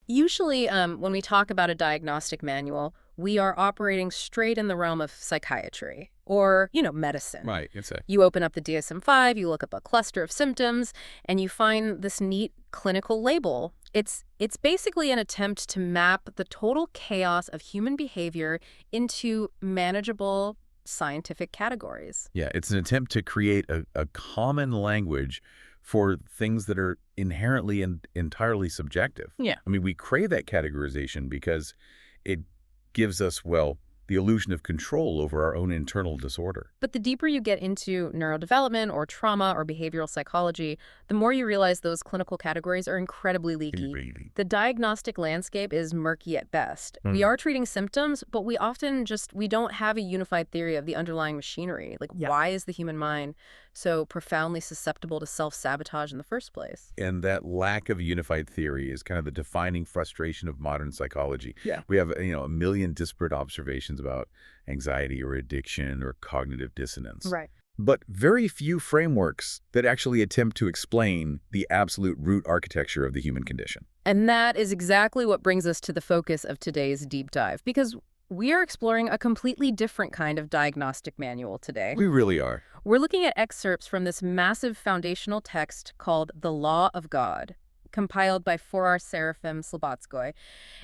Usually, when we talk about a diagnostic manual, we are operating straight in the realm of psychiatry or, medicine. Right, it's a You open up the DSM-5, you look up a cluster of symptoms, and you find this neat clinical label. It's basically an attempt to map the total chaos of human behavior into manageable scientific categories. Yeah, it's an attempt to create a common language for things that are inherently and entirely subjective. Yeah. I mean, we crave that categorization because it gives us, well, the illusion of control over our own internal disorder. But the deeper you get into neurodevelopment or trauma or behavioral psychology, the more you realize those clinical categories are incredibly leaky. Really? The diagnostic landscape is murky at best. We Mm. are treating symptoms, but we often we don't have a unified theory of the underlying machinery. Like, Yeah. why is the human mind so profoundly susceptible to self-sabotage in the first place? And that lack of unified theory is kind of the defining frustration of modern psychology. Yeah. We have, a million disparate observations about anxiety or addiction or cognitive dissonance. Right. But very few frameworks that actually attempt to explain the absolute root architecture of the human condition. And that is exactly what brings us to the focus of today's deep dive, because we are exploring a completely different kind of diagnostic manual today. We really are. We're looking at excerpts from this massive foundational text called The Law of God, compiled by Seraphim Slobodskoy.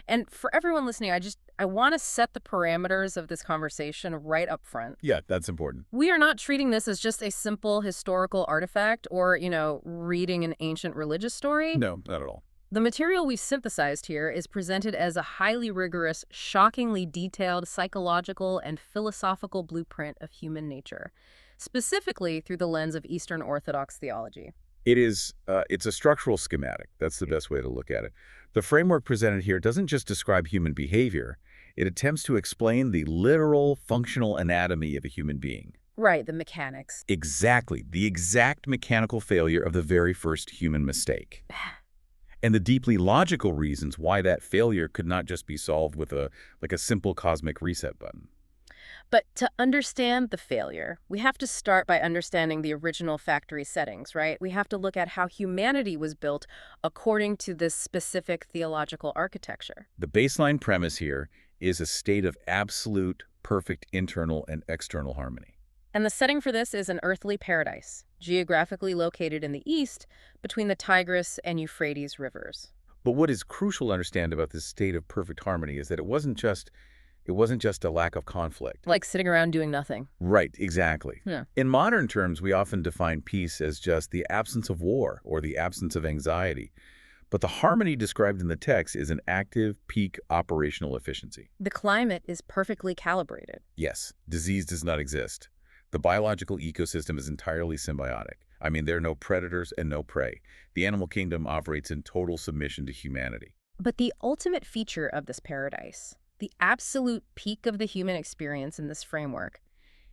And for everyone listening, I want to set the parameters of this conversation right up front. Yeah, that's important. We are not treating this as just a simple historical artifact or, reading an ancient religious story. No, not at all. The material we've synthesized here is presented as a highly rigorous, shockingly detailed psychological and philosophical blueprint of human nature, specifically through the lens of Eastern Orthodox theology. It's a structural schematic. That's the best way to look at it. The framework presented here doesn't just describe human behavior. It attempts to explain the literal functional anatomy of a human being. Right, the mechanics. Exactly. The exact mechanical failure of the very first human mistake. And the deeply logical reasons why that failure could not just be solved with a simple cosmic reset button. But to understand the failure, we have to start by understanding the original factory settings, right? We have to look at how humanity was built according to this specific theological architecture. The baseline premise here is a state of absolute, perfect internal and external harmony. And the setting for this is an earthly paradise, geographically located in the east between the Tigris and Euphrates rivers. But what is crucial to understand about this state of perfect harmony is that it wasn't just a lack of conflict. Like sitting around doing nothing. Right, exactly. Yeah. In modern terms, we often define peace as just the absence of war or the absence of anxiety. But the harmony described in the text is an active, peak operational efficiency. The climate is perfectly calibrated. Yes, disease does not exist. The biological ecosystem is entirely symbiotic. I mean, there are no predators and no prey. The animal kingdom operates in total submission to humanity. But the ultimate feature of this paradise, the absolute peak of the human experience in this framework,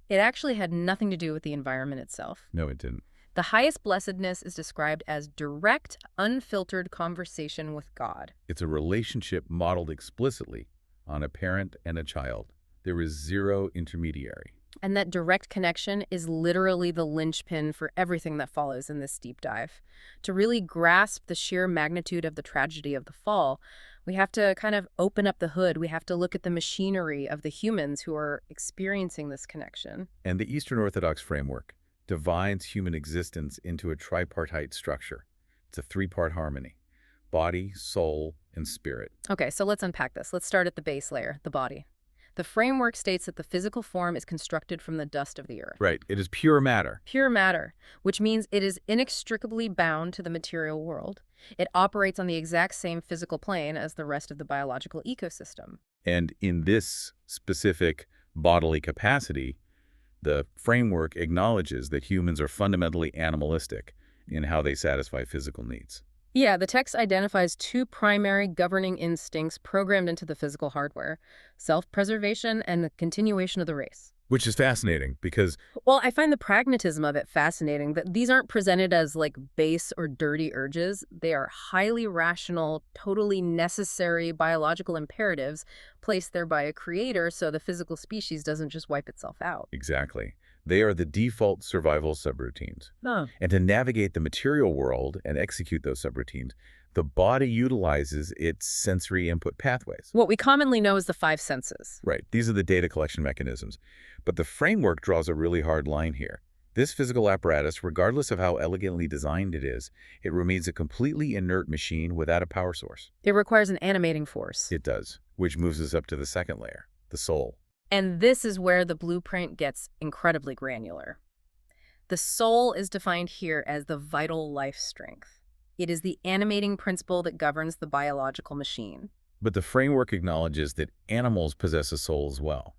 it actually had nothing to do with the environment itself. No, it didn't. The highest blessedness is described as direct, unfiltered conversation with God. It's a relationship modeled explicitly on a parent and a child. There is zero intermediary. And that direct connection is literally the linchpin for everything that follows in this deep dive. To really grasp the sheer magnitude of the tragedy of the fall, we have to kind of open up the hood. We have to look at the machinery of the humans who are experiencing this connection. And the Eastern Orthodox framework divides human existence into a tripartite structure. It's a three-part harmony: body, soul, and spirit. Okay, so let's unpack this. Let's start at the base layer, the body. The framework states that the physical form is constructed from the dust of the earth. Right. It is pure matter. Pure matter, which means it is inextricably bound to the material world. It operates on the exact same physical plane as the rest of the biological ecosystem. And in this specific bodily capacity, the framework acknowledges that humans are fundamentally animalistic in how they satisfy physical needs. Yeah, the text identifies two primary governing instincts programmed into the physical hardware: self-preservation and the continuation of the race. Which is fascinating because, Well, I find the pragmatism of it fascinating, that these aren't presented as like base or dirty urges. They are highly rational, totally necessary biological imperatives placed there by a creator so the physical species doesn't just wipe itself out. exactly, they are the default survival subroutines. No. And to navigate the material world and execute those subroutines, The body utilizes its sensory input pathways. What we commonly know as the five senses. Right, these are the data collection mechanisms. But the framework draws a really hard line here. This physical apparatus, regardless of how elegantly designed it is, it remains a completely inert machine without a power source. It requires an animating force. It does, which moves us up to the second layer, the soul. And this is where the blueprint gets incredibly granular. The soul is defined here as the vital life strength. It is the animating principle that governs the biological machine. But the framework acknowledges that animals possess a soul as well,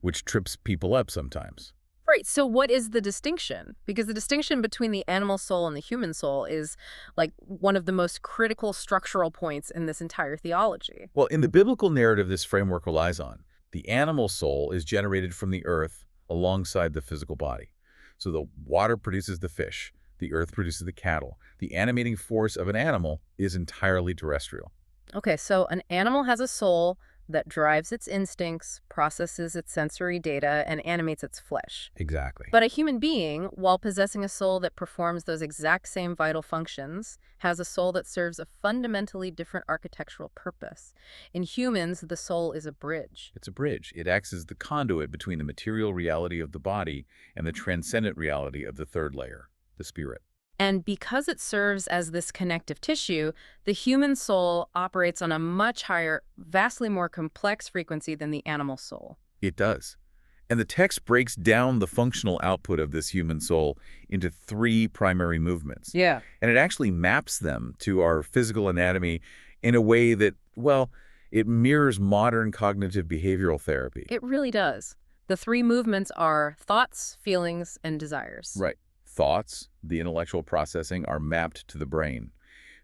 which trips people up sometimes. Right, so what is the distinction? Because the distinction between the animal soul and the human soul is like one of the most critical structural points in this entire theology. Well, in the biblical narrative this framework relies on, the animal soul is generated from the earth alongside the physical body. So the water produces the fish, the earth produces the cattle. The animating force of an animal is entirely terrestrial. Okay, so an animal has a soul that drives its instincts, processes its sensory data, and animates its flesh. Exactly. But a human being, while possessing a soul that performs those exact same vital functions, has a soul that serves a fundamentally different architectural purpose. In humans, the soul is a bridge. It's a bridge. It acts as the conduit between the material reality of the body and the transcendent reality of the third layer, the spirit. And because it serves as this connective tissue, the human soul operates on a much higher, vastly more complex frequency than the animal soul. It does. And the text breaks down the functional output of this human soul into three primary movements. Yeah. And it actually maps them to our physical anatomy in a way that, well, it mirrors modern cognitive behavioral therapy. It really does. The three movements are thoughts, feelings, and desires. Right. Thoughts, the intellectual processing, are mapped to the brain.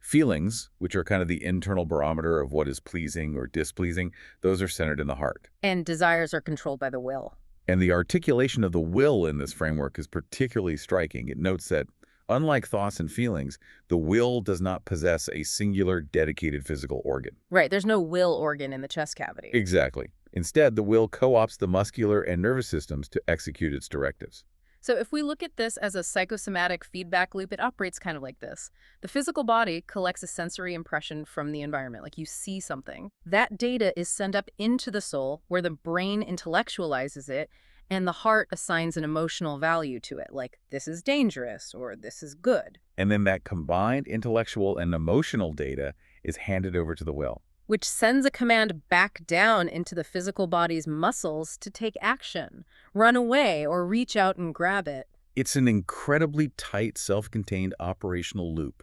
Feelings, which are kind of the internal barometer of what is pleasing or displeasing, those are centered in the heart. And desires are controlled by the will. And the articulation of the will in this framework is particularly striking. It notes that, unlike thoughts and feelings, the will does not possess a singular, dedicated physical organ. Right, there's no will organ in the chest cavity. Exactly. Instead, the will co-opts the muscular and nervous systems to execute its directives. So if we look at this as a psychosomatic feedback loop, it operates kind of like this. The physical body collects a sensory impression from the environment, like you see something. That data is sent up into the soul, where the brain intellectualizes it, and the heart assigns an emotional value to it, like this is dangerous or this is good. And then that combined intellectual and emotional data is handed over to the will, which sends a command back down into the physical body's muscles to take action, run away, or reach out and grab it. It's an incredibly tight, self-contained operational loop.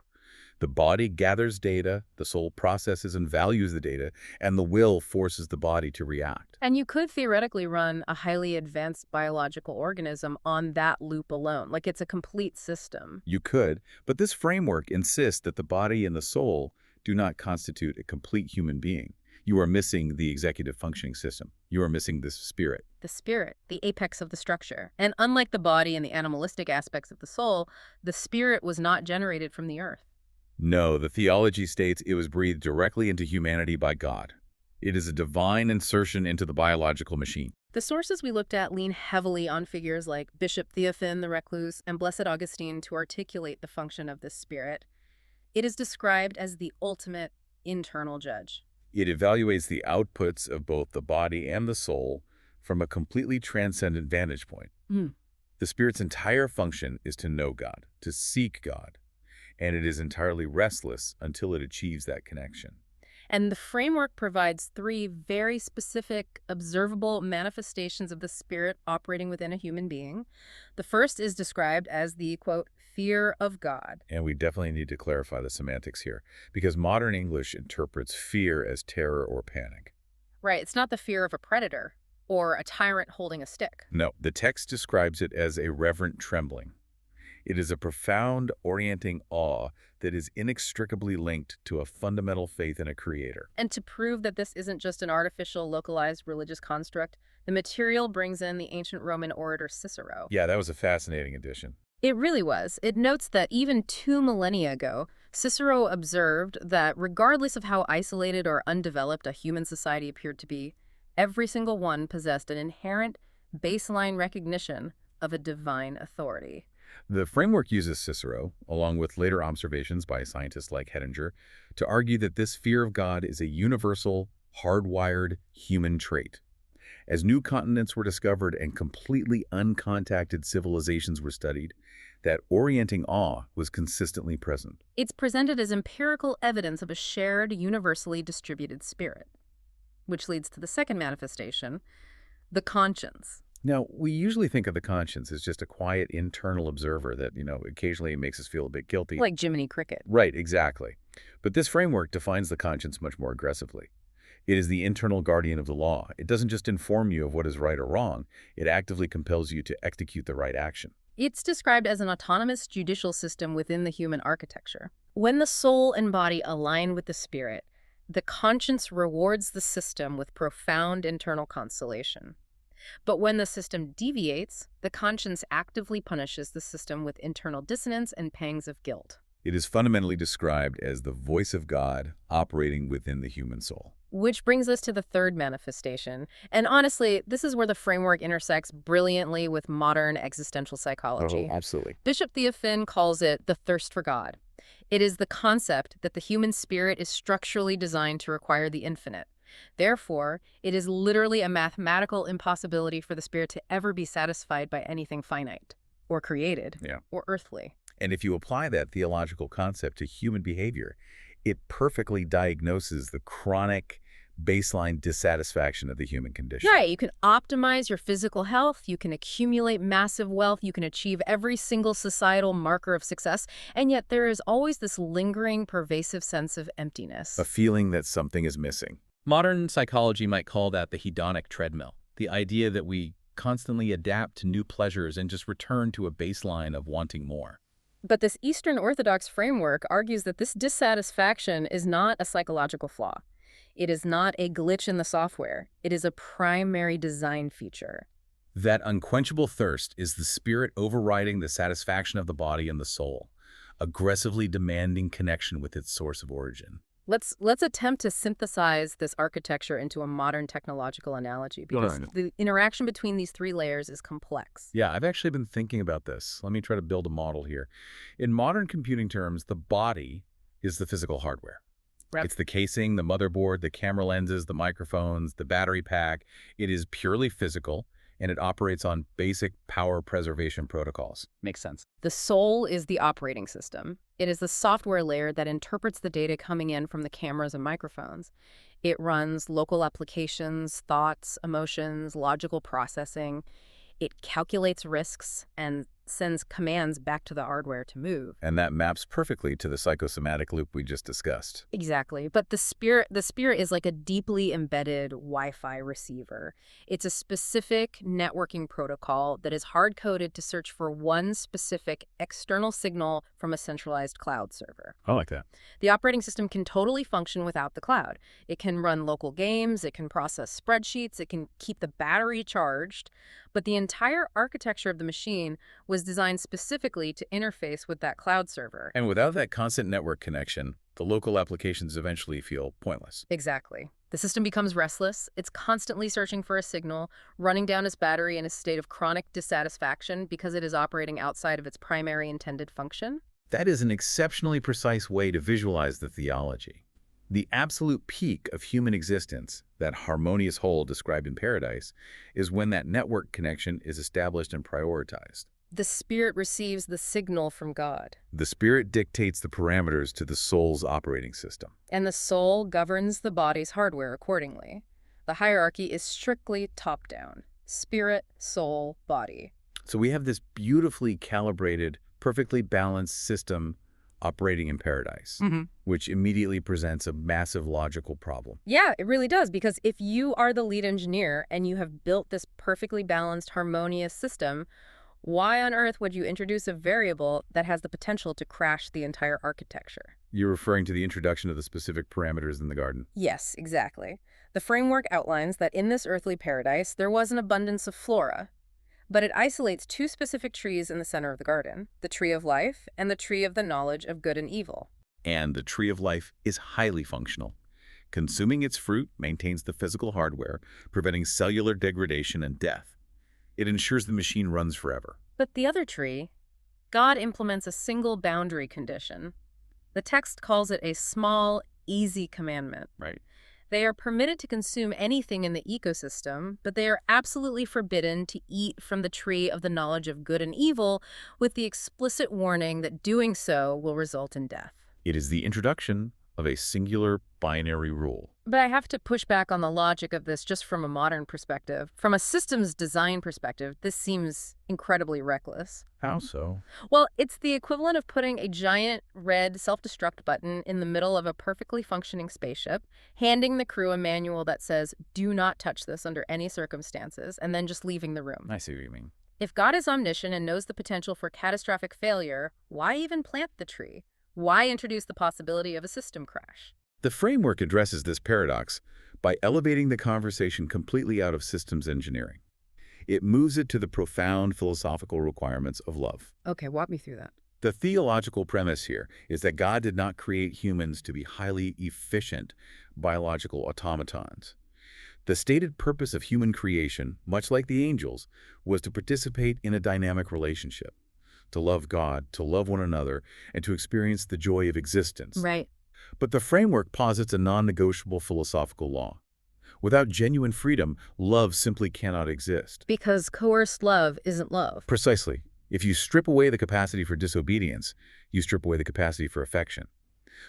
The body gathers data, the soul processes and values the data, and the will forces the body to react. And you could theoretically run a highly advanced biological organism on that loop alone, like it's a complete system. You could, but this framework insists that the body and the soul do not constitute a complete human being. You are missing the executive functioning system. You are missing this spirit. The spirit, the apex of the structure. And unlike the body and the animalistic aspects of the soul, the spirit was not generated from the earth. No, the theology states it was breathed directly into humanity by God. It is a divine insertion into the biological machine. The sources we looked at lean heavily on figures like Bishop Theophan the Recluse and Blessed Augustine to articulate the function of this spirit. It is described as the ultimate internal judge. It evaluates the outputs of both the body and the soul from a completely transcendent vantage point. The spirit's entire function is to know God, to seek God, and it is entirely restless until it achieves that connection. And the framework provides three very specific, observable manifestations of the spirit operating within a human being. The first is described as the, quote, fear of God. And we definitely need to clarify the semantics here, because modern English interprets fear as terror or panic. Right, it's not the fear of a predator or a tyrant holding a stick. No, the text describes it as a reverent trembling. It is a profound, orienting awe that is inextricably linked to a fundamental faith in a creator. And to prove that this isn't just an artificial, localized religious construct, the material brings in the ancient Roman orator Cicero. Yeah, that was a fascinating addition. It really was. It notes that even 2 millennia ago, Cicero observed that regardless of how isolated or undeveloped a human society appeared to be, every single one possessed an inherent baseline recognition of a divine authority. The framework uses Cicero, along with later observations by scientists like Hettinger, to argue that this fear of God is a universal, hardwired human trait. As new continents were discovered and completely uncontacted civilizations were studied, that orienting awe was consistently present. It's presented as empirical evidence of a shared, universally distributed spirit, which leads to the second manifestation, the conscience. Now, we usually think of the conscience as just a quiet internal observer that, occasionally makes us feel a bit guilty. Like Jiminy Cricket. Right, exactly. But this framework defines the conscience much more aggressively. It is the internal guardian of the law. It doesn't just inform you of what is right or wrong, it actively compels you to execute the right action. It's described as an autonomous judicial system within the human architecture. When the soul and body align with the spirit, the conscience rewards the system with profound internal consolation. But when the system deviates, the conscience actively punishes the system with internal dissonance and pangs of guilt. It is fundamentally described as the voice of God operating within the human soul. Which brings us to the third manifestation. And honestly, this is where the framework intersects brilliantly with modern existential psychology. Oh, absolutely. Bishop Theophan calls it the thirst for God. It is the concept that the human spirit is structurally designed to require the infinite. Therefore, it is literally a mathematical impossibility for the spirit to ever be satisfied by anything finite, or created, or earthly. And if you apply that theological concept to human behavior, it perfectly diagnoses the chronic baseline dissatisfaction of the human condition. Right, you can optimize your physical health, you can accumulate massive wealth, you can achieve every single societal marker of success, and yet there is always this lingering, pervasive sense of emptiness. A feeling that something is missing. Modern psychology might call that the hedonic treadmill, the idea that we constantly adapt to new pleasures and just return to a baseline of wanting more. But this Eastern Orthodox framework argues that this dissatisfaction is not a psychological flaw. It is not a glitch in the software. It is a primary design feature. That unquenchable thirst is the spirit overriding the satisfaction of the body and the soul, aggressively demanding connection with its source of origin. Let's attempt to synthesize this architecture into a modern technological analogy, because the interaction between these three layers is complex. Yeah, I've actually been thinking about this. Let me try to build a model here. In modern computing terms, the body is the physical hardware. It's the casing, the motherboard, the camera lenses, the microphones, the battery pack. It is purely physical, and it operates on basic power preservation protocols. Makes sense. The soul is the operating system. It is the software layer that interprets the data coming in from the cameras and microphones. It runs local applications, thoughts, emotions, logical processing. It calculates risks and sends commands back to the hardware to move. And that maps perfectly to the psychosomatic loop we just discussed. Exactly. But the spirit is like a deeply embedded Wi-Fi receiver. It's a specific networking protocol that is hard-coded to search for one specific external signal from a centralized cloud server. I like that. The operating system can totally function without the cloud. It can run local games, it can process spreadsheets, it can keep the battery charged, but the entire architecture of the machine was designed specifically to interface with that cloud server. And without that constant network connection, the local applications eventually feel pointless. Exactly. The system becomes restless. It's constantly searching for a signal, running down its battery in a state of chronic dissatisfaction because it is operating outside of its primary intended function. That is an exceptionally precise way to visualize the theology. The absolute peak of human existence, that harmonious whole described in Paradise, is when that network connection is established and prioritized. The spirit receives the signal from God. The spirit dictates the parameters to the soul's operating system. And the soul governs the body's hardware accordingly. The hierarchy is strictly top-down. Spirit, soul, body. So we have this beautifully calibrated, perfectly balanced system operating in Paradise, which immediately presents a massive logical problem. Yeah, it really does, because if you are the lead engineer and you have built this perfectly balanced, harmonious system, why on earth would you introduce a variable that has the potential to crash the entire architecture? You're referring to the introduction of the specific parameters in the garden. Yes, exactly. The framework outlines that in this earthly paradise, there was an abundance of flora, but it isolates two specific trees in the center of the garden, the tree of life and the tree of the knowledge of good and evil. And the tree of life is highly functional. Consuming its fruit maintains the physical hardware, preventing cellular degradation and death. It ensures the machine runs forever. But the other tree, God implements a single boundary condition. The text calls it a small, easy commandment. Right. They are permitted to consume anything in the ecosystem, but they are absolutely forbidden to eat from the tree of the knowledge of good and evil, with the explicit warning that doing so will result in death. It is the introduction of a singular binary rule. But I have to push back on the logic of this just from a modern perspective. From a systems design perspective, this seems incredibly reckless. How so? Well, it's the equivalent of putting a giant red self-destruct button in the middle of a perfectly functioning spaceship, handing the crew a manual that says, "Do not touch this under any circumstances," and then just leaving the room. I see what you mean. If God is omniscient and knows the potential for catastrophic failure, why even plant the tree? Why introduce the possibility of a system crash? The framework addresses this paradox by elevating the conversation completely out of systems engineering. It moves it to the profound philosophical requirements of love. Okay, walk me through that. The theological premise here is that God did not create humans to be highly efficient biological automatons. The stated purpose of human creation, much like the angels, was to participate in a dynamic relationship, to love God, to love one another, and to experience the joy of existence. Right. But the framework posits a non-negotiable philosophical law. Without genuine freedom, love simply cannot exist. Because coerced love isn't love. Precisely. If you strip away the capacity for disobedience, you strip away the capacity for affection.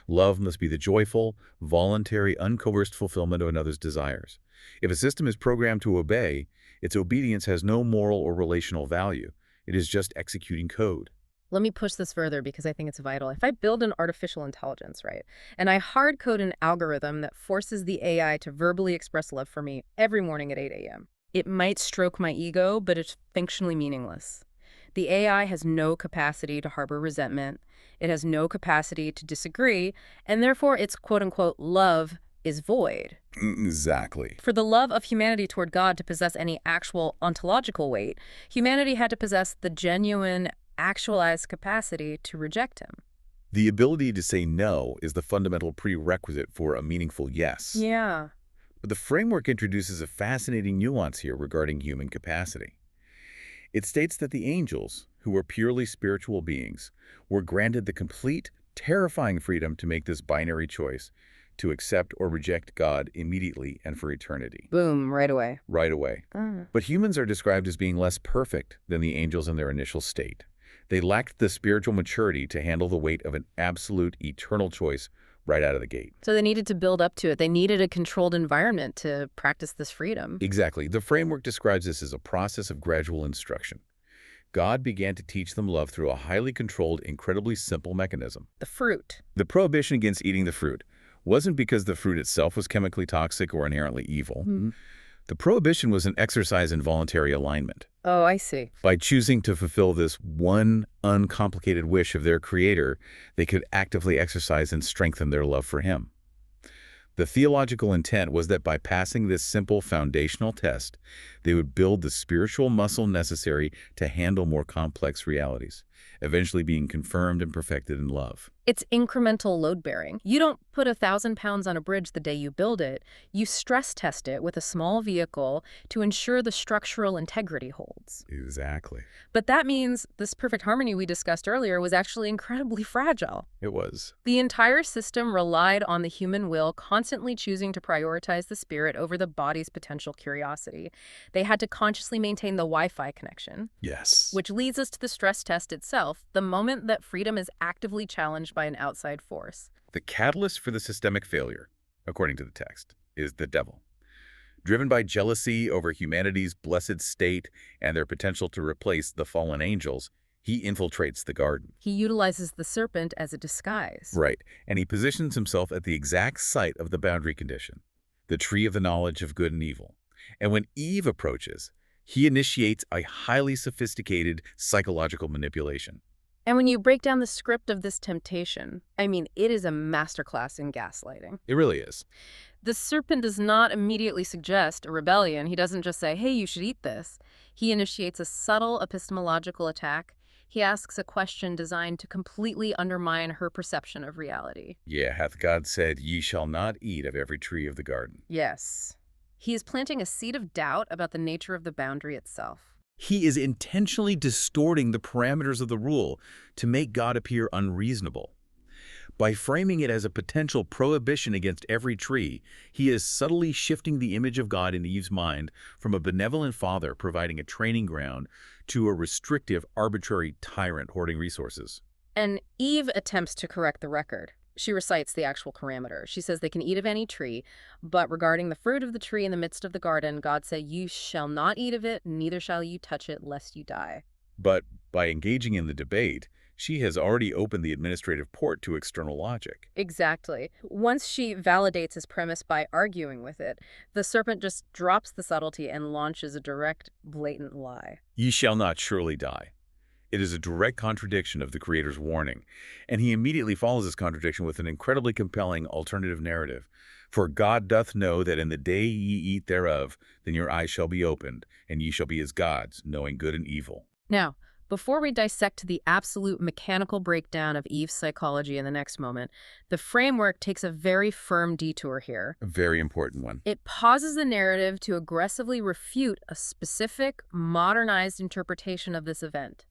Love must be the joyful, voluntary, uncoerced fulfillment of another's desires. If a system is programmed to obey, its obedience has no moral or relational value. It is just executing code. Let me push this further because I think it's vital. If I build an artificial intelligence, right, and I hard code an algorithm that forces the AI to verbally express love for me every morning at 8 a.m., it might stroke my ego, but it's functionally meaningless. The AI has no capacity to harbor resentment. It has no capacity to disagree, and therefore its quote-unquote love is void. Exactly. For the love of humanity toward God to possess any actual ontological weight, humanity had to possess the genuine, actualized capacity to reject him. The ability to say no is the fundamental prerequisite for a meaningful yes. Yeah. But the framework introduces a fascinating nuance here regarding human capacity. It states that the angels, who were purely spiritual beings, were granted the complete, terrifying freedom to make this binary choice, to accept or reject God immediately and for eternity. Boom, right away. Right away. But humans are described as being less perfect than the angels in their initial state. They lacked the spiritual maturity to handle the weight of an absolute, eternal choice right out of the gate. So they needed to build up to it. They needed a controlled environment to practice this freedom. Exactly. The framework describes this as a process of gradual instruction. God began to teach them love through a highly controlled, incredibly simple mechanism. The fruit. The prohibition against eating the fruit wasn't because the fruit itself was chemically toxic or inherently evil. The prohibition was an exercise in voluntary alignment. Oh, I see. By choosing to fulfill this one uncomplicated wish of their creator, they could actively exercise and strengthen their love for him. The theological intent was that by passing this simple foundational test, they would build the spiritual muscle necessary to handle more complex realities, eventually being confirmed and perfected in love. It's incremental load bearing. You don't put 1,000 pounds on a bridge the day you build it. You stress test it with a small vehicle to ensure the structural integrity holds. Exactly. But that means this perfect harmony we discussed earlier was actually incredibly fragile. It was. The entire system relied on the human will constantly choosing to prioritize the spirit over the body's potential curiosity. They had to consciously maintain the Wi-Fi connection. Yes. Which leads us to the stress test itself, the moment that freedom is actively challenged by an outside force. The catalyst for the systemic failure, according to the text, is the devil. Driven by jealousy over humanity's blessed state and their potential to replace the fallen angels, he infiltrates the garden. He utilizes the serpent as a disguise. Right, and he positions himself at the exact site of the boundary condition, the tree of the knowledge of good and evil. And when Eve approaches, he initiates a highly sophisticated psychological manipulation. And when you break down the script of this temptation, I mean, it is a masterclass in gaslighting. It really is. The serpent does not immediately suggest a rebellion. He doesn't just say, hey, you should eat this. He initiates a subtle epistemological attack. He asks a question designed to completely undermine her perception of reality. Yeah, hath God said, ye shall not eat of every tree of the garden. Yes. He is planting a seed of doubt about the nature of the boundary itself. He is intentionally distorting the parameters of the rule to make God appear unreasonable. By framing it as a potential prohibition against every tree, he is subtly shifting the image of God in Eve's mind from a benevolent father providing a training ground to a restrictive, arbitrary tyrant hoarding resources. And Eve attempts to correct the record. She recites the actual parameter. She says they can eat of any tree, but regarding the fruit of the tree in the midst of the garden, God said, "You shall not eat of it, neither shall you touch it, lest you die." But by engaging in the debate, she has already opened the administrative port to external logic. Exactly. Once she validates his premise by arguing with it, the serpent just drops the subtlety and launches a direct, blatant lie. Ye shall not surely die. It is a direct contradiction of the Creator's warning, and he immediately follows this contradiction with an incredibly compelling alternative narrative. For God doth know that in the day ye eat thereof, then your eyes shall be opened, and ye shall be as gods, knowing good and evil. Now, before we dissect the absolute mechanical breakdown of Eve's psychology in the next moment, the framework takes a very firm detour here. A very important one. It pauses the narrative to aggressively refute a specific, modernized interpretation of this event.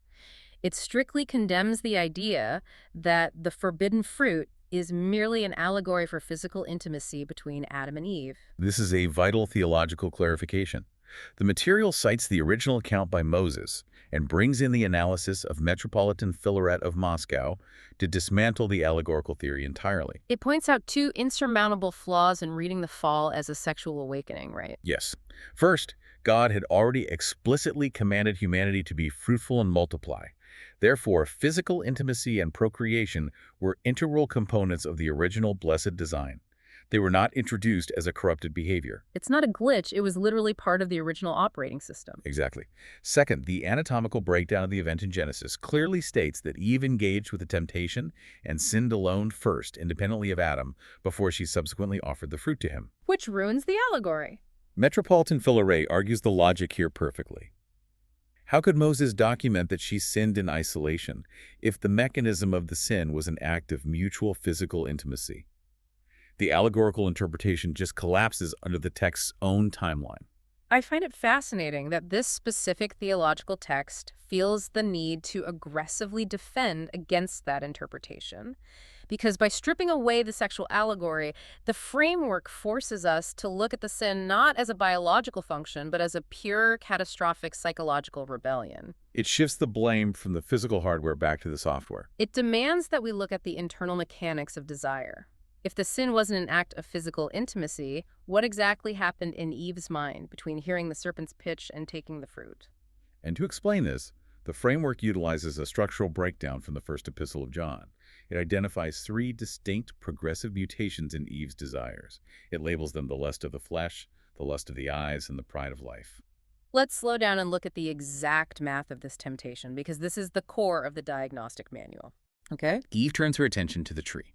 It strictly condemns the idea that the forbidden fruit is merely an allegory for physical intimacy between Adam and Eve. This is a vital theological clarification. The material cites the original account by Moses and brings in the analysis of Metropolitan Philaret of Moscow to dismantle the allegorical theory entirely. It points out two insurmountable flaws in reading the fall as a sexual awakening, right? Yes. First, God had already explicitly commanded humanity to be fruitful and multiply. Therefore, physical intimacy and procreation were integral components of the original blessed design. They were not introduced as a corrupted behavior. It's not a glitch, it was literally part of the original operating system. Exactly. Second, the anatomical breakdown of the event in Genesis clearly states that Eve engaged with the temptation and sinned alone first, independently of Adam, before she subsequently offered the fruit to him. Which ruins the allegory. Metropolitan Philaret argues the logic here perfectly. How could Moses document that she sinned in isolation if the mechanism of the sin was an act of mutual physical intimacy? The allegorical interpretation just collapses under the text's own timeline. I find it fascinating that this specific theological text feels the need to aggressively defend against that interpretation. Because by stripping away the sexual allegory, the framework forces us to look at the sin not as a biological function, but as a pure, catastrophic psychological rebellion. It shifts the blame from the physical hardware back to the software. It demands that we look at the internal mechanics of desire. If the sin wasn't an act of physical intimacy, what exactly happened in Eve's mind between hearing the serpent's pitch and taking the fruit? And to explain this, the framework utilizes a structural breakdown from the first epistle of John. It identifies three distinct progressive mutations in Eve's desires. It labels them the lust of the flesh, the lust of the eyes, and the pride of life. Let's slow down and look at the exact math of this temptation, because this is the core of the diagnostic manual. Okay? Eve turns her attention to the tree.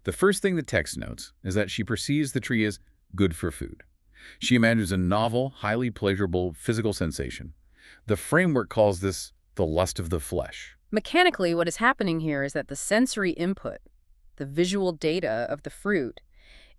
The first thing the text notes is that she perceives the tree as good for food. She imagines a novel, highly pleasurable physical sensation. The framework calls this the lust of the flesh. Mechanically, what is happening here is that the sensory input, the visual data of the fruit,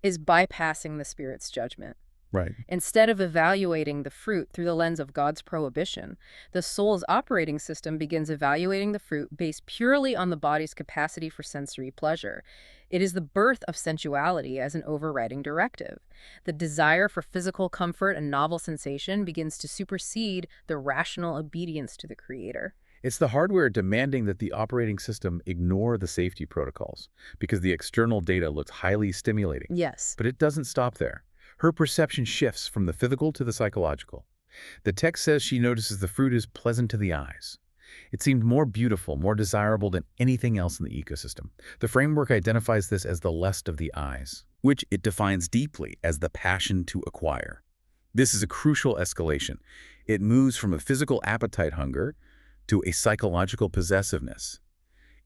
is bypassing the spirit's judgment. Right. Instead of evaluating the fruit through the lens of God's prohibition, the soul's operating system begins evaluating the fruit based purely on the body's capacity for sensory pleasure. It is the birth of sensuality as an overriding directive. The desire for physical comfort and novel sensation begins to supersede the rational obedience to the Creator. It's the hardware demanding that the operating system ignore the safety protocols because the external data looks highly stimulating. Yes. But it doesn't stop there. Her perception shifts from the physical to the psychological. The text says she notices the fruit is pleasant to the eyes. It seemed more beautiful, more desirable than anything else in the ecosystem. The framework identifies this as the lust of the eyes, which it defines deeply as the passion to acquire. This is a crucial escalation. It moves from a physical appetite hunger to a psychological possessiveness.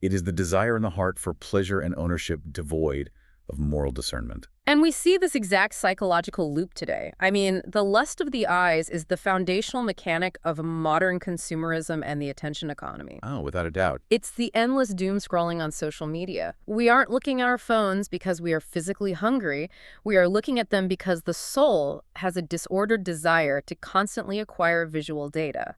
It is the desire in the heart for pleasure and ownership devoid of moral discernment. And we see this exact psychological loop today. I mean, the lust of the eyes is the foundational mechanic of modern consumerism and the attention economy. Oh, without a doubt. It's the endless doom scrolling on social media. We aren't looking at our phones because we are physically hungry. We are looking at them because the soul has a disordered desire to constantly acquire visual data,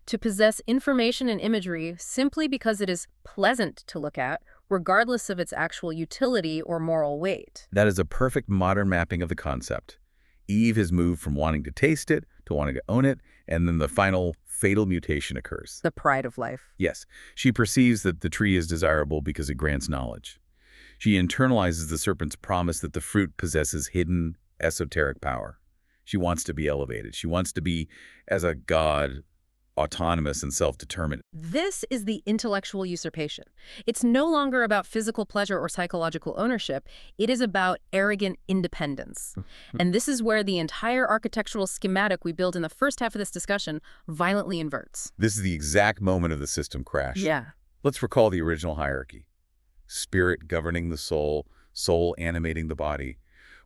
to possess information and imagery simply because it is pleasant to look at, regardless of its actual utility or moral weight. That is a perfect modern mapping of the concept. Eve has moved from wanting to taste it to wanting to own it, and then the final fatal mutation occurs. The pride of life. Yes, she perceives that the tree is desirable because it grants knowledge. She internalizes the serpent's promise that the fruit possesses hidden, esoteric power. She wants to be elevated. She wants to be, as a god, autonomous and self-determined. This is the intellectual usurpation. It's no longer about physical pleasure or psychological ownership. It is about arrogant independence. And this is where the entire architectural schematic we build in the first half of this discussion violently inverts. This is the exact moment of the system crash. Yeah. Let's recall the original hierarchy. Spirit governing the soul, soul animating the body.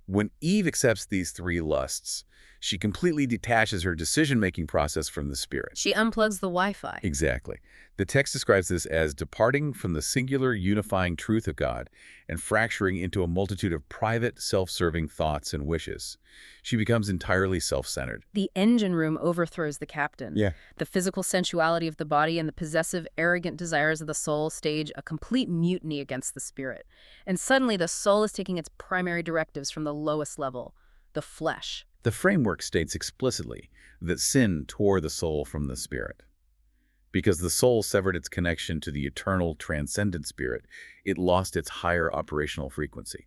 When Eve accepts these three lusts, she completely detaches her decision-making process from the spirit. She unplugs the Wi-Fi. Exactly. The text describes this as departing from the singular unifying truth of God and fracturing into a multitude of private, self-serving thoughts and wishes. She becomes entirely self-centered. The engine room overthrows the captain. Yeah. The physical sensuality of the body and the possessive, arrogant desires of the soul stage a complete mutiny against the spirit. And suddenly the soul is taking its primary directives from the lowest level, the flesh. The framework states explicitly that sin tore the soul from the spirit. Because the soul severed its connection to the eternal, transcendent spirit, it lost its higher operational frequency.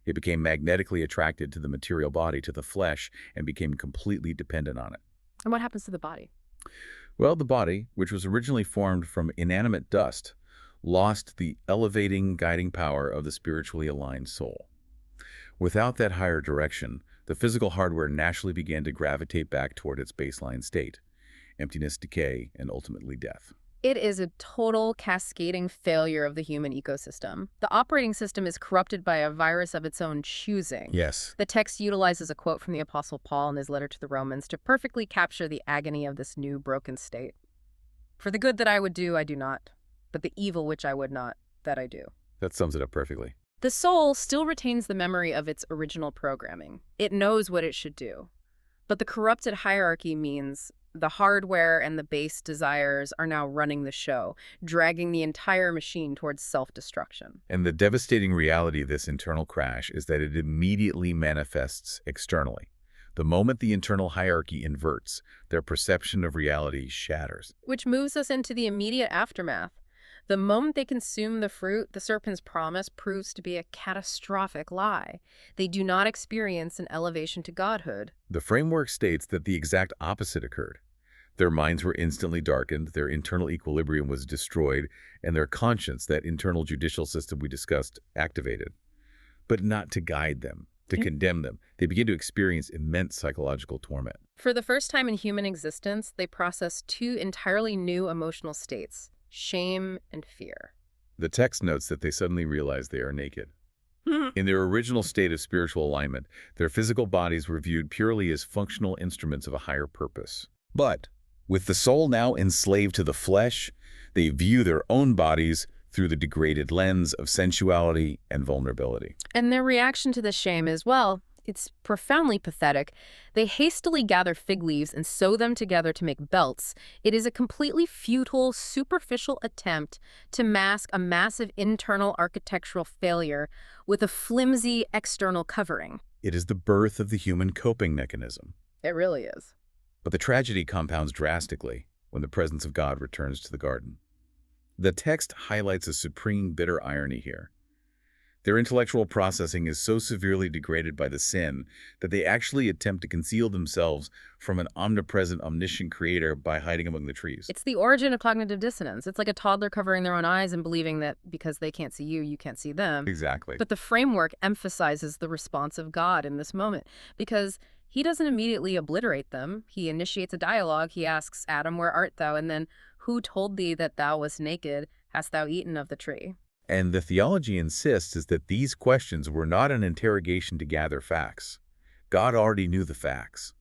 It became magnetically attracted to the material body, to the flesh, and became completely dependent on it. And what happens to the body? Well, the body, which was originally formed from inanimate dust, lost the elevating, guiding power of the spiritually aligned soul. Without that higher direction, the physical hardware naturally began to gravitate back toward its baseline state: emptiness, decay, and ultimately death. It is a total cascading failure of the human ecosystem. The operating system is corrupted by a virus of its own choosing. Yes. The text utilizes a quote from the Apostle Paul in his letter to the Romans to perfectly capture the agony of this new broken state. For the good that I would do, I do not, but the evil which I would not, that I do. That sums it up perfectly. The soul still retains the memory of its original programming. It knows what it should do. But the corrupted hierarchy means the hardware and the base desires are now running the show, dragging the entire machine towards self-destruction. And the devastating reality of this internal crash is that it immediately manifests externally. The moment the internal hierarchy inverts, their perception of reality shatters. Which moves us into the immediate aftermath. The moment they consume the fruit, the serpent's promise proves to be a catastrophic lie. They do not experience an elevation to godhood. The framework states that the exact opposite occurred. Their minds were instantly darkened, their internal equilibrium was destroyed, and their conscience, that internal judicial system we discussed, activated. But not to guide them, to condemn them. They begin to experience immense psychological torment. For the first time in human existence, they process two entirely new emotional states: shame and fear. The text notes that they suddenly realize they are naked. In their original state of spiritual alignment, their physical bodies were viewed purely as functional instruments of a higher purpose. But with the soul now enslaved to the flesh, they view their own bodies through the degraded lens of sensuality and vulnerability. And their reaction to the shame is, well, it's profoundly pathetic. They hastily gather fig leaves and sew them together to make belts. It is a completely futile, superficial attempt to mask a massive internal architectural failure with a flimsy external covering. It is the birth of the human coping mechanism. It really is. But the tragedy compounds drastically when the presence of God returns to the garden. The text highlights a supreme bitter irony here. Their intellectual processing is so severely degraded by the sin that they actually attempt to conceal themselves from an omnipresent, omniscient creator by hiding among the trees. It's the origin of cognitive dissonance. It's like a toddler covering their own eyes and believing that because they can't see you, you can't see them. Exactly. But the framework emphasizes the response of God in this moment because he doesn't immediately obliterate them. He initiates a dialogue. He asks, Adam, where art thou? And then, who told thee that thou wast naked? Hast thou eaten of the tree? And the theology insists is that these questions were not an interrogation to gather facts. God already knew the facts.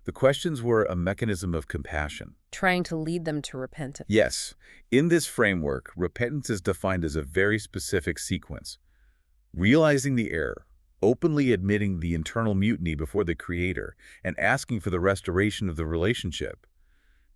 The questions were a mechanism of compassion. Trying to lead them to repentance. Yes, in this framework, repentance is defined as a very specific sequence. Realizing the error, openly admitting the internal mutiny before the Creator, and asking for the restoration of the relationship.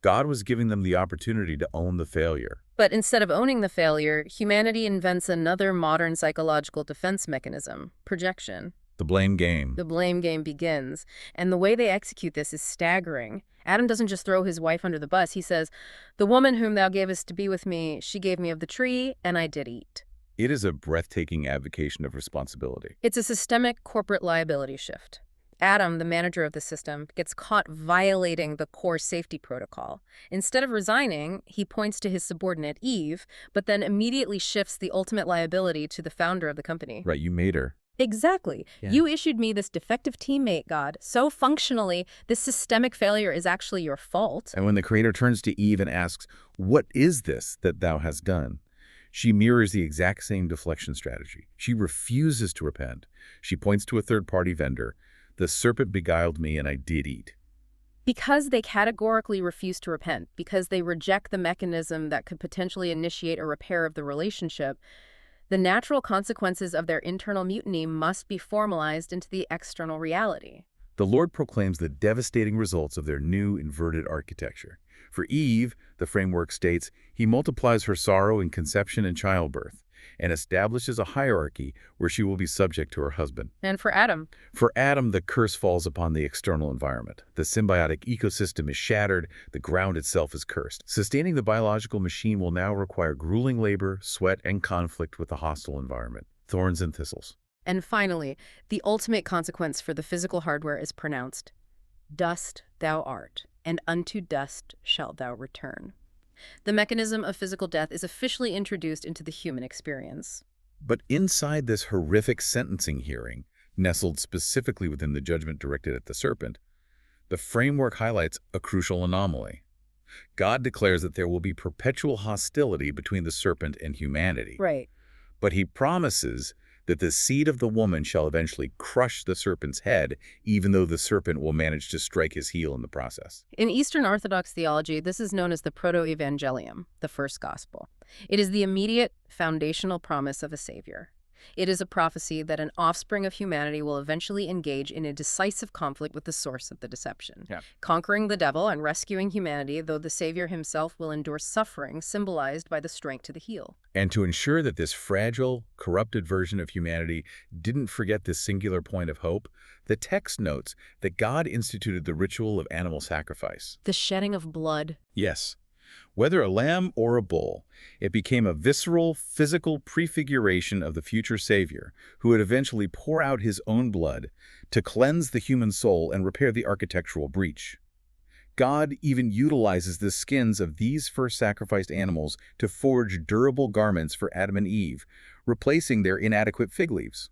God was giving them the opportunity to own the failure. But instead of owning the failure, humanity invents another modern psychological defense mechanism, projection. The blame game. The blame game begins, and the way they execute this is staggering. Adam doesn't just throw his wife under the bus. He says, "The woman whom thou gavest to be with me, she gave me of the tree, and I did eat." It is a breathtaking abdication of responsibility. It's a systemic corporate liability shift. Adam, the manager of the system, gets caught violating the core safety protocol. Instead of resigning, he points to his subordinate, Eve, but then immediately shifts the ultimate liability to the founder of the company. Right, you made her. Exactly. Yeah. You issued me this defective teammate, God. So functionally, this systemic failure is actually your fault. And when the Creator turns to Eve and asks, "What is this that thou hast done?" she mirrors the exact same deflection strategy. She refuses to repent. She points to a third-party vendor. "The serpent beguiled me, and I did eat." Because they categorically refuse to repent, because they reject the mechanism that could potentially initiate a repair of the relationship, the natural consequences of their internal mutiny must be formalized into the external reality. The Lord proclaims the devastating results of their new inverted architecture. For Eve, the framework states, He multiplies her sorrow in conception and childbirth, and establishes a hierarchy where she will be subject to her husband. And for Adam, the curse falls upon the external environment. The symbiotic ecosystem is shattered, the ground itself is cursed. Sustaining the biological machine will now require grueling labor, sweat, and conflict with the hostile environment, thorns and thistles. And finally, the ultimate consequence for the physical hardware is pronounced. Dust thou art, and unto dust shalt thou return. The mechanism of physical death is officially introduced into the human experience. But inside this horrific sentencing hearing, nestled specifically within the judgment directed at the serpent, the framework highlights a crucial anomaly. God declares that there will be perpetual hostility between the serpent and humanity. Right. But he promises that the seed of the woman shall eventually crush the serpent's head, even though the serpent will manage to strike his heel in the process. In Eastern Orthodox theology, this is known as the proto-evangelium, the first gospel. It is the immediate foundational promise of a savior. It is a prophecy that an offspring of humanity will eventually engage in a decisive conflict with the source of the deception, conquering the devil and rescuing humanity, though the Savior himself will endure suffering symbolized by the strength to the heel. And to ensure that this fragile, corrupted version of humanity didn't forget this singular point of hope, the text notes that God instituted the ritual of animal sacrifice. The shedding of blood. Yes. Whether a lamb or a bull, it became a visceral, physical prefiguration of the future Savior, who would eventually pour out his own blood to cleanse the human soul and repair the architectural breach. God even utilizes the skins of these first sacrificed animals to forge durable garments for Adam and Eve, replacing their inadequate fig leaves.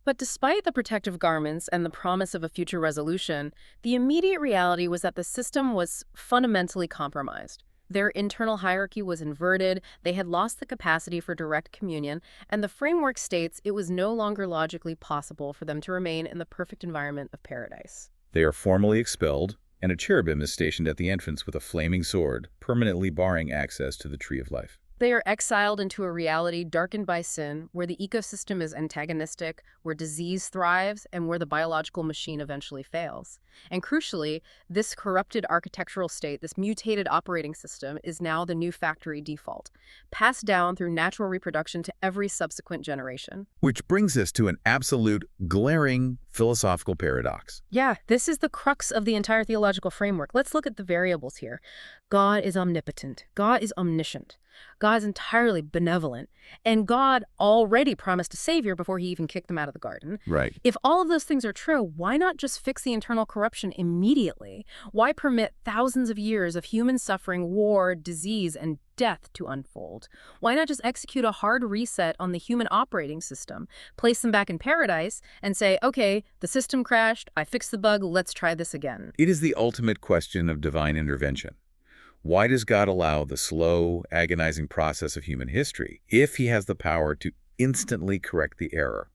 But despite the protective garments and the promise of a future resolution, the immediate reality was that the system was fundamentally compromised. Their internal hierarchy was inverted, they had lost the capacity for direct communion, and the framework states it was no longer logically possible for them to remain in the perfect environment of paradise. They are formally expelled, and a cherubim is stationed at the entrance with a flaming sword, permanently barring access to the tree of life. They are exiled into a reality darkened by sin, where the ecosystem is antagonistic, where disease thrives, and where the biological machine eventually fails. And crucially, this corrupted architectural state, this mutated operating system, is now the new factory default, passed down through natural reproduction to every subsequent generation. Which brings us to an absolute, glaring philosophical paradox. Yeah, this is the crux of the entire theological framework. Let's look at the variables here. God is omnipotent. God is omniscient. God is entirely benevolent. And God already promised a savior before he even kicked them out of the garden. Right. If all of those things are true, why not just fix the internal corruption immediately? Why permit thousands of years of human suffering, war, disease, and death to unfold? Why not just execute a hard reset on the human operating system, place them back in paradise, and say, okay, the system crashed, I fixed the bug, let's try this again? It is the ultimate question of divine intervention. Why does God allow the slow, agonizing process of human history if he has the power to instantly correct the error.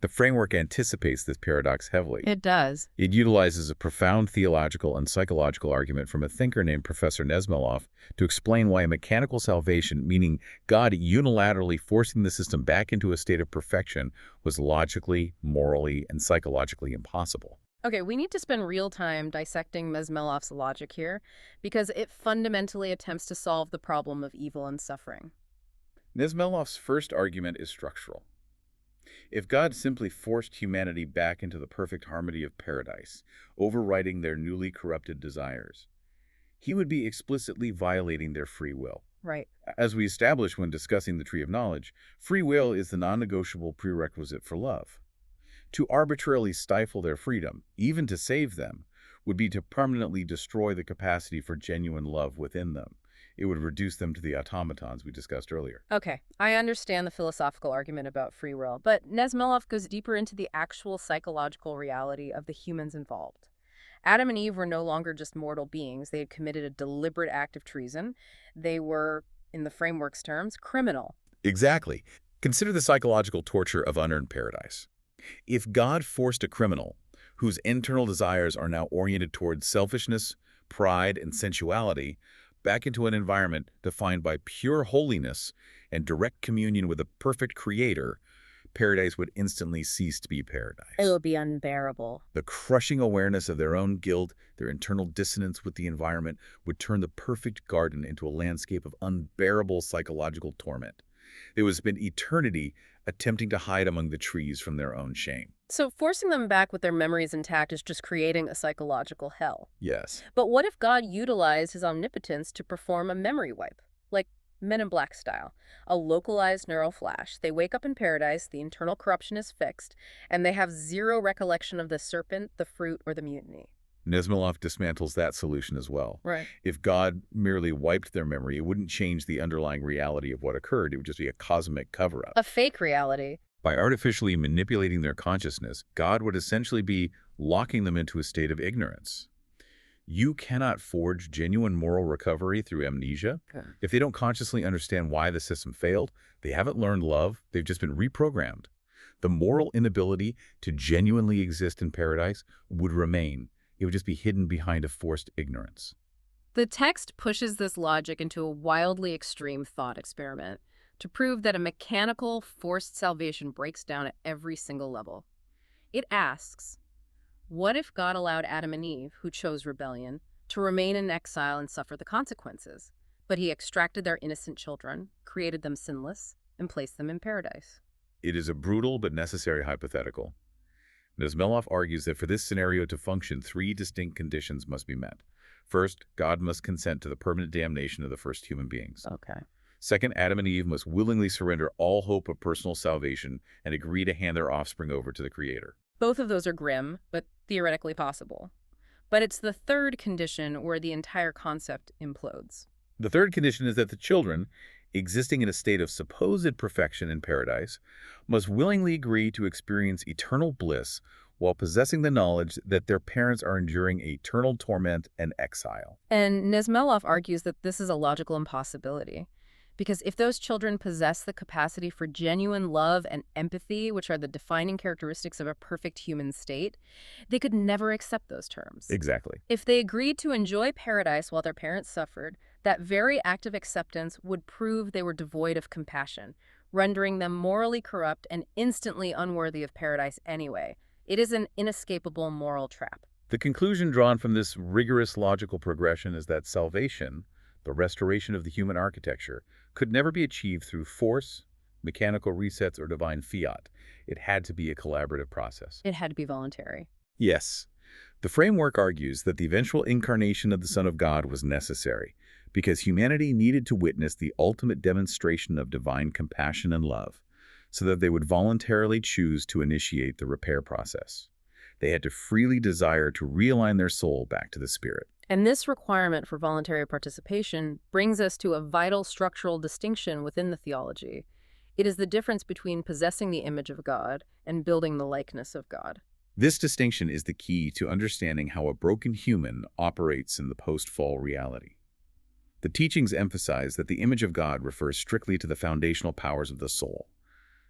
The framework anticipates this paradox heavily. It does. It utilizes a profound theological and psychological argument from a thinker named Professor Nesmelov to explain why a mechanical salvation, meaning God unilaterally forcing the system back into a state of perfection, was logically, morally, and psychologically impossible. Okay, we need to spend real time dissecting Nesmelov's logic here because it fundamentally attempts to solve the problem of evil and suffering. Nesmelov's first argument is structural. If God simply forced humanity back into the perfect harmony of paradise, overriding their newly corrupted desires, he would be explicitly violating their free will. Right. As we established when discussing the tree of knowledge, free will is the non-negotiable prerequisite for love. To arbitrarily stifle their freedom, even to save them, would be to permanently destroy the capacity for genuine love within them. It would reduce them to the automatons we discussed earlier. Okay, I understand the philosophical argument about free will, but Nesmelov goes deeper into the actual psychological reality of the humans involved. Adam and Eve were no longer just mortal beings. They had committed a deliberate act of treason. They were, in the framework's terms, criminal. Exactly. Consider the psychological torture of unearned paradise. If God forced a criminal, whose internal desires are now oriented towards selfishness, pride, and sensuality, back into an environment defined by pure holiness and direct communion with a perfect creator, paradise would instantly cease to be paradise. It would be unbearable. The crushing awareness of their own guilt, their internal dissonance with the environment, would turn the perfect garden into a landscape of unbearable psychological torment. They would spend eternity attempting to hide among the trees from their own shame. So forcing them back with their memories intact is just creating a psychological hell. Yes. But what if God utilized his omnipotence to perform a memory wipe, like Men in Black style, a localized neural flash? They wake up in paradise, the internal corruption is fixed, and they have zero recollection of the serpent, the fruit, or the mutiny. Nesmelov dismantles that solution as well. Right. If God merely wiped their memory, it wouldn't change the underlying reality of what occurred. It would just be a cosmic cover-up. A fake reality. By artificially manipulating their consciousness, God would essentially be locking them into a state of ignorance. You cannot forge genuine moral recovery through amnesia. Okay. If they don't consciously understand why the system failed, they haven't learned love, they've just been reprogrammed. The moral inability to genuinely exist in paradise would remain. It would just be hidden behind a forced ignorance. The text pushes this logic into a wildly extreme thought experiment to prove that a mechanical, forced salvation breaks down at every single level. It asks, what if God allowed Adam and Eve, who chose rebellion, to remain in exile and suffer the consequences, but he extracted their innocent children, created them sinless, and placed them in paradise? It is a brutal but necessary hypothetical. Nesmelov argues that for this scenario to function, three distinct conditions must be met. First, God must consent to the permanent damnation of the first human beings. Okay. Second, Adam and Eve must willingly surrender all hope of personal salvation and agree to hand their offspring over to the Creator. Both of those are grim, but theoretically possible. But it's the third condition where the entire concept implodes. The third condition is that the children, existing in a state of supposed perfection in paradise, must willingly agree to experience eternal bliss while possessing the knowledge that their parents are enduring eternal torment and exile. And Nesmelov argues that this is a logical impossibility. Because if those children possess the capacity for genuine love and empathy, which are the defining characteristics of a perfect human state, they could never accept those terms. Exactly. If they agreed to enjoy paradise while their parents suffered, that very act of acceptance would prove they were devoid of compassion, rendering them morally corrupt and instantly unworthy of paradise anyway. It is an inescapable moral trap. The conclusion drawn from this rigorous logical progression is that salvation, the restoration of the human architecture, could never be achieved through force, mechanical resets, or divine fiat. It had to be a collaborative process. It had to be voluntary. Yes. The framework argues that the eventual incarnation of the Son of God was necessary because humanity needed to witness the ultimate demonstration of divine compassion and love so that they would voluntarily choose to initiate the repair process. They had to freely desire to realign their soul back to the Spirit. And this requirement for voluntary participation brings us to a vital structural distinction within the theology. It is the difference between possessing the image of God and building the likeness of God. This distinction is the key to understanding how a broken human operates in the post-fall reality. The teachings emphasize that the image of God refers strictly to the foundational powers of the soul,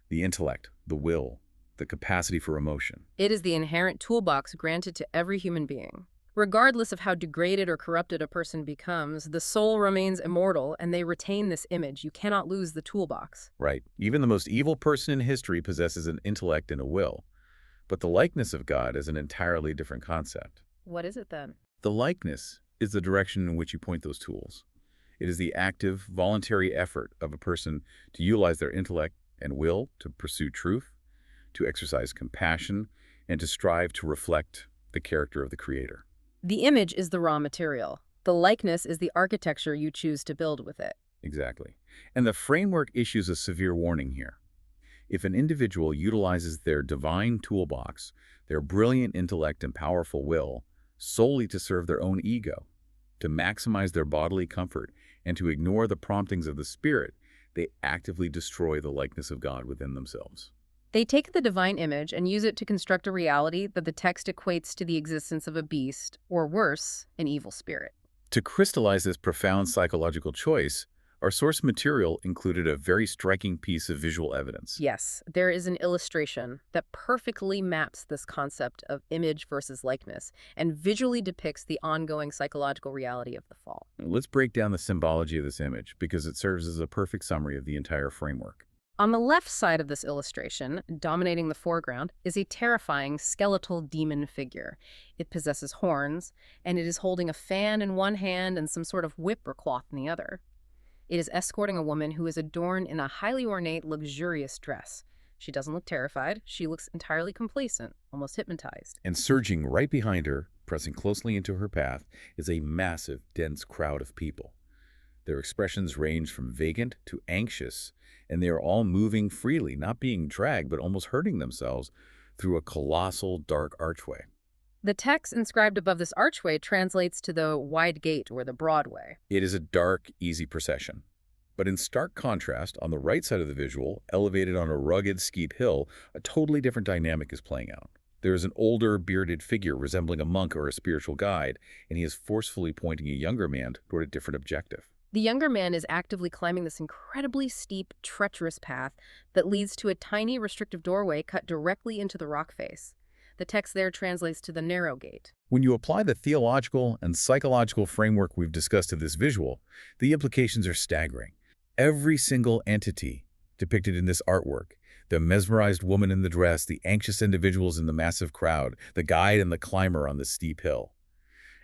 The intellect, the will, the capacity for emotion. It is the inherent toolbox granted to every human being. Regardless of how degraded or corrupted a person becomes, the soul remains immortal and they retain this image. You cannot lose the toolbox. Right. Even the most evil person in history possesses an intellect and a will. But the likeness of God is an entirely different concept. What is it then? The likeness is the direction in which you point those tools. It is the active, voluntary effort of a person to utilize their intellect and will to pursue truth, to exercise compassion, and to strive to reflect the character of the Creator. The image is the raw material. The likeness is the architecture you choose to build with it. Exactly. And the framework issues a severe warning here. If an individual utilizes their divine toolbox, their brilliant intellect and powerful will, solely to serve their own ego, to maximize their bodily comfort, and to ignore the promptings of the Spirit, they actively destroy the likeness of God within themselves. They take the divine image and use it to construct a reality that the text equates to the existence of a beast, or worse, an evil spirit. To crystallize this profound psychological choice, our source material included a very striking piece of visual evidence. Yes, there is an illustration that perfectly maps this concept of image versus likeness and visually depicts the ongoing psychological reality of the fall. Let's break down the symbology of this image because it serves as a perfect summary of the entire framework. On the left side of this illustration, dominating the foreground, is a terrifying skeletal demon figure. It possesses horns, and it is holding a fan in one hand and some sort of whip or cloth in the other. It is escorting a woman who is adorned in a highly ornate, luxurious dress. She doesn't look terrified. She looks entirely complacent, almost hypnotized. And surging right behind her, pressing closely into her path, is a massive, dense crowd of people. Their expressions range from vacant to anxious, and they are all moving freely, not being dragged, but almost hurting themselves through a colossal, dark archway. The text inscribed above this archway translates to the wide gate or the broad way. It is a dark, easy procession. But in stark contrast, on the right side of the visual, elevated on a rugged, steep hill, a totally different dynamic is playing out. There is an older, bearded figure resembling a monk or a spiritual guide, and he is forcefully pointing a younger man toward a different objective. The younger man is actively climbing this incredibly steep, treacherous path that leads to a tiny, restrictive doorway cut directly into the rock face. The text there translates to the narrow gate. When you apply the theological and psychological framework we've discussed to this visual, the implications are staggering. Every single entity depicted in this artwork, the mesmerized woman in the dress, the anxious individuals in the massive crowd, the guide and the climber on the steep hill,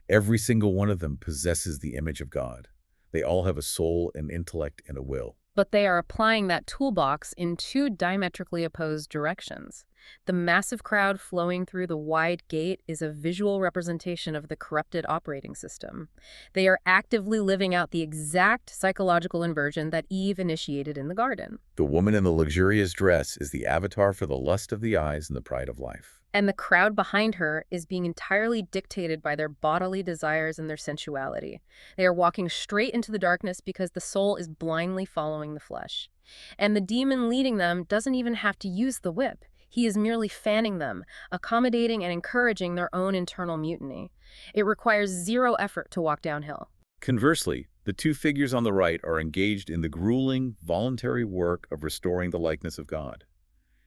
every single one of them possesses the image of God. They all have a soul, an intellect, and a will. But they are applying that toolbox in two diametrically opposed directions. The massive crowd flowing through the wide gate is a visual representation of the corrupted operating system. They are actively living out the exact psychological inversion that Eve initiated in the garden. The woman in the luxurious dress is the avatar for the lust of the eyes and the pride of life. And the crowd behind her is being entirely dictated by their bodily desires and their sensuality. They are walking straight into the darkness because the soul is blindly following the flesh. And the demon leading them doesn't even have to use the whip. He is merely fanning them, accommodating and encouraging their own internal mutiny. It requires zero effort to walk downhill. Conversely, the two figures on the right are engaged in the grueling, voluntary work of restoring the likeness of God.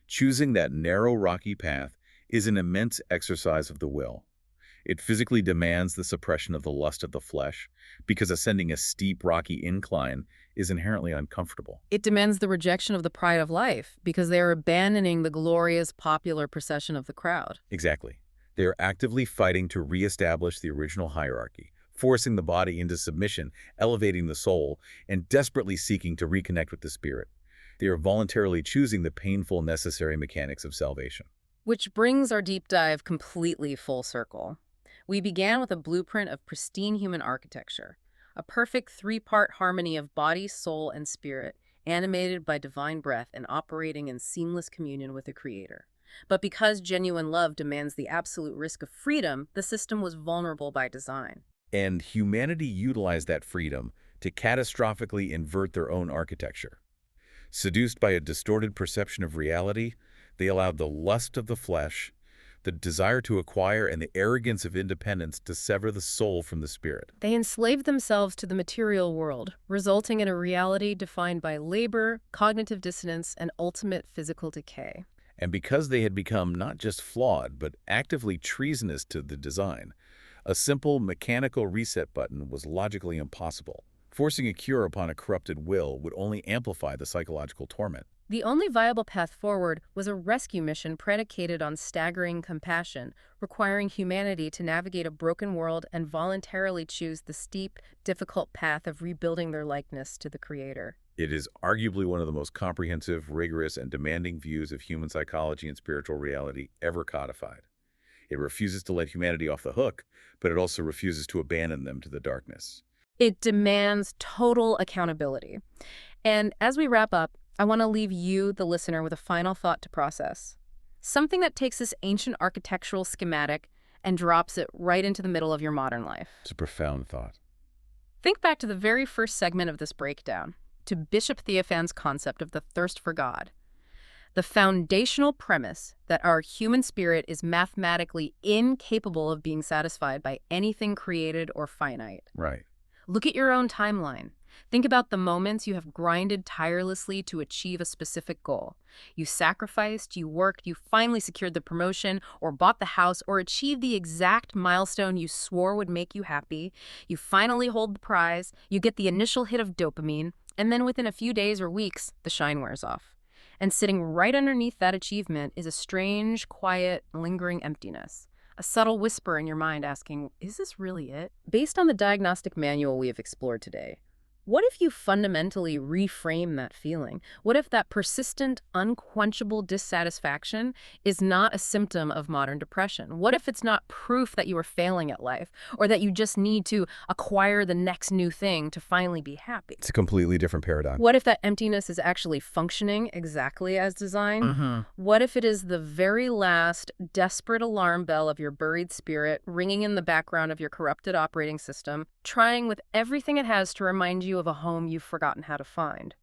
Choosing that narrow, rocky path is an immense exercise of the will. It physically demands the suppression of the lust of the flesh, because ascending a steep, rocky incline is inherently uncomfortable. It demands the rejection of the pride of life, because they are abandoning the glorious popular procession of the crowd. Exactly. They are actively fighting to reestablish the original hierarchy, forcing the body into submission, elevating the soul, and desperately seeking to reconnect with the spirit. They are voluntarily choosing the painful, necessary mechanics of salvation. Which brings our deep dive completely full circle. We began with a blueprint of pristine human architecture, a perfect three-part harmony of body, soul, and spirit, animated by divine breath and operating in seamless communion with the Creator. But because genuine love demands the absolute risk of freedom, the system was vulnerable by design. And humanity utilized that freedom to catastrophically invert their own architecture. Seduced by a distorted perception of reality, they allowed the lust of the flesh, the desire to acquire and the arrogance of independence to sever the soul from the spirit. They enslaved themselves to the material world, resulting in a reality defined by labor, cognitive dissonance, and ultimate physical decay. And because they had become not just flawed, but actively treasonous to the design, a simple mechanical reset button was logically impossible. Forcing a cure upon a corrupted will would only amplify the psychological torment. The only viable path forward was a rescue mission predicated on staggering compassion, requiring humanity to navigate a broken world and voluntarily choose the steep, difficult path of rebuilding their likeness to the Creator. It is arguably one of the most comprehensive, rigorous, and demanding views of human psychology and spiritual reality ever codified. It refuses to let humanity off the hook, but it also refuses to abandon them to the darkness. It demands total accountability. And as we wrap up, I want to leave you, the listener, with a final thought to process. Something that takes this ancient architectural schematic and drops it right into the middle of your modern life. It's a profound thought. Think back to the very first segment of this breakdown, to Bishop Theophan's concept of the thirst for God. The foundational premise that our human spirit is mathematically incapable of being satisfied by anything created or finite. Right. Look at your own timeline. Think about the moments you have grinded tirelessly to achieve a specific goal. You sacrificed, you worked, you finally secured the promotion, or bought the house, or achieved the exact milestone you swore would make you happy. You finally hold the prize, you get the initial hit of dopamine, and then within a few days or weeks, the shine wears off. And sitting right underneath that achievement is a strange, quiet, lingering emptiness. A subtle whisper in your mind asking, is this really it? Based on the diagnostic manual we have explored today, what if you fundamentally reframe that feeling? What if that persistent, unquenchable dissatisfaction is not a symptom of modern depression? What if it's not proof that you are failing at life, or that you just need to acquire the next new thing to finally be happy? It's a completely different paradigm. What if that emptiness is actually functioning exactly as designed? What if it is the very last desperate alarm bell of your buried spirit ringing in the background of your corrupted operating system, trying with everything it has to remind you of a home you've forgotten how to find?